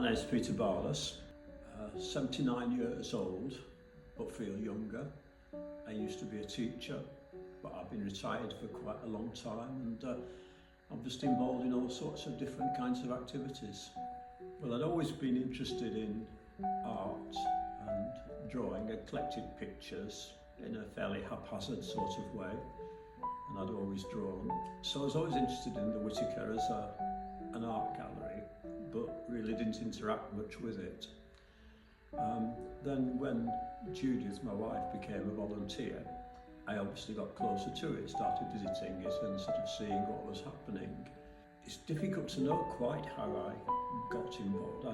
My name's Peter Barlass, 79 years old, but feel younger. I used to be a teacher, but I've been retired for quite a long time, and I'm just involved in all sorts of different kinds of activities. Well, I'd always been interested in art and drawing. I collected pictures in a fairly haphazard sort of way, and I'd always drawn. So I was always interested in the Whittaker as an art gallery, but really didn't interact much with it. Then when Judith, my wife, became a volunteer, I obviously got closer to it, started visiting it and sort of seeing what was happening. It's difficult to know quite how I got involved.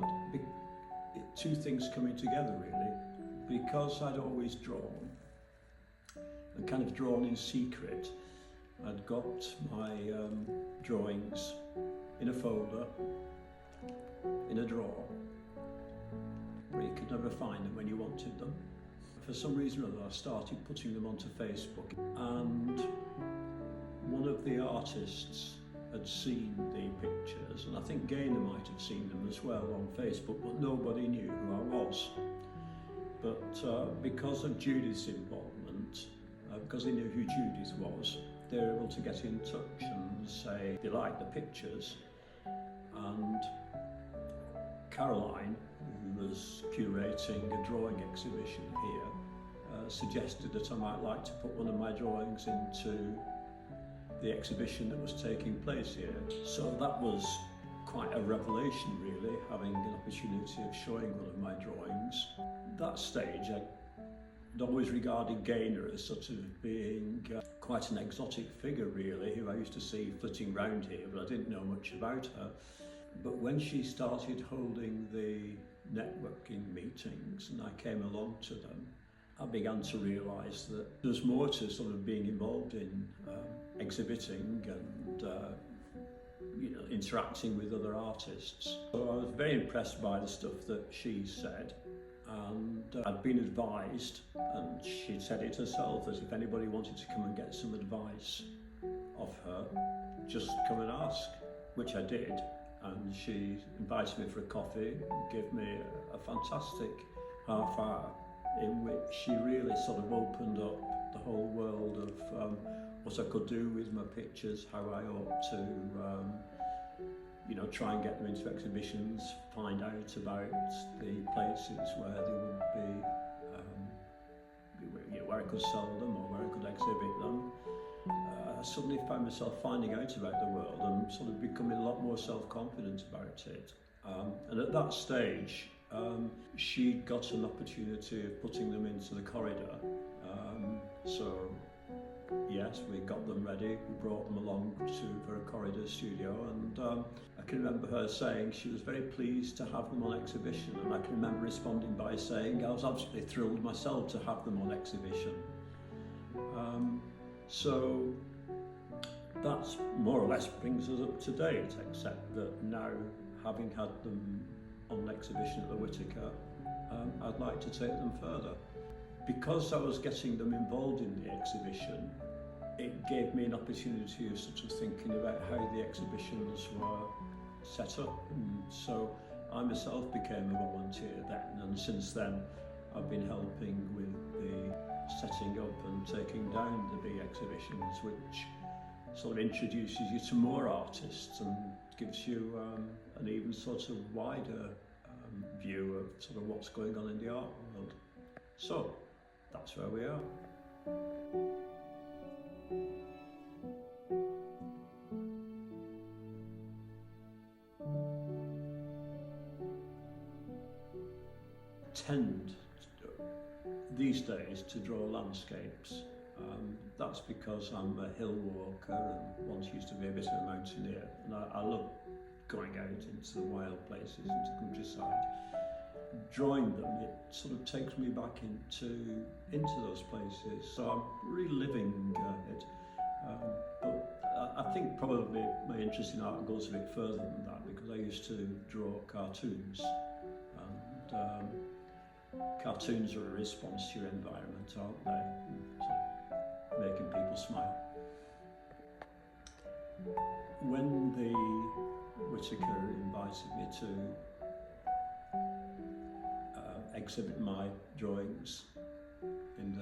Two things coming together really. Because I'd always drawn, and kind of drawn in secret, I'd got my drawings in a folder, in a drawer, where you could never find them when you wanted them. For some reason or other, I started putting them onto Facebook, and one of the artists had seen the pictures, and I think Gaynor might have seen them as well on Facebook, but nobody knew who I was. But because of Judith's involvement, because they knew who Judith was, they were able to get in touch and say they liked the pictures. And Caroline, who was curating a drawing exhibition here, suggested that I might like to put one of my drawings into the exhibition that was taking place here. So that was quite a revelation really, having an opportunity of showing one of my drawings. At that stage, I'd always regarded Gaynor as sort of being quite an exotic figure really, who I used to see flitting around here, but I didn't know much about her. But when she started holding the networking meetings and I came along to them, I began to realise that there's more to sort of being involved in exhibiting and interacting with other artists. So I was very impressed by the stuff that she said, and I'd been advised, and she'd said it herself, that if anybody wanted to come and get some advice of her, just come and ask, which I did. And she invited me for a coffee, gave me a fantastic half hour in which she really sort of opened up the whole world of what I could do with my pictures, how I ought to try and get them into exhibitions, find out about the places where they would be, where I could sell them or where I could exhibit them. I suddenly found myself finding out about the world and sort of becoming a lot more self-confident about it. And at that stage, she got an opportunity of putting them into the corridor. So yes, we got them ready, we brought them along for a corridor studio, and I can remember her saying she was very pleased to have them on exhibition, and I can remember responding by saying I was absolutely thrilled myself to have them on exhibition. So that more or less brings us up to date, except that now, having had them on exhibition at the Whittaker, I'd like to take them further. Because I was getting them involved in the exhibition, it gave me an opportunity of sort of thinking about how the exhibitions were set up. And so I myself became a volunteer then, and since then I've been helping with the setting up and taking down the big exhibitions, which sort of introduces you to more artists and gives you an even sort of wider view of sort of what's going on in the art world. So that's where we are. Tend these days to draw landscapes. That's because I'm a hill walker and once used to be a bit of a mountaineer, and I love going out into the wild places, into the countryside. Drawing them, it sort of takes me back into those places, so I'm reliving it. But I think probably my interest in art goes a bit further than that, because I used to draw cartoons, and cartoons are a response to your environment, aren't they? So making people smile. When the Whittaker invited me to exhibit my drawings in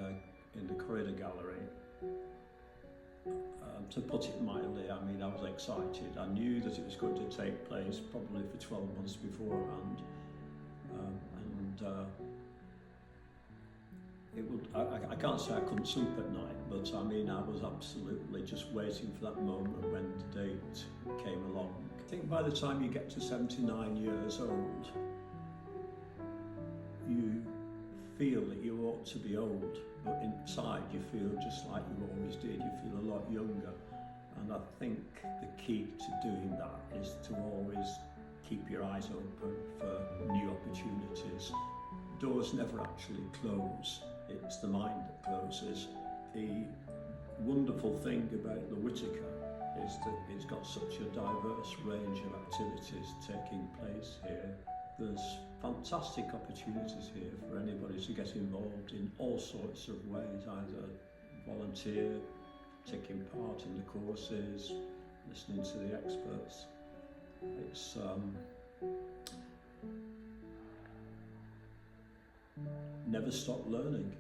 the corridor gallery. To put it mildly, I mean, I was excited. I knew that it was going to take place probably for 12 months beforehand, it would. I can't say I couldn't sleep at night, but I mean, I was absolutely just waiting for that moment when the date came along. I think by the time you get to 79 years old, you feel that you ought to be old, but inside you feel just like you always did. You feel a lot younger, and I think the key to doing that is to always keep your eyes open for new opportunities. Doors never actually close, it's the mind that closes. The wonderful thing about the Whitaker is that it's got such a diverse range of activities taking place here. There's fantastic opportunities here for anybody to get involved in all sorts of ways, either volunteer, taking part in the courses, listening to the experts. It's never stop learning.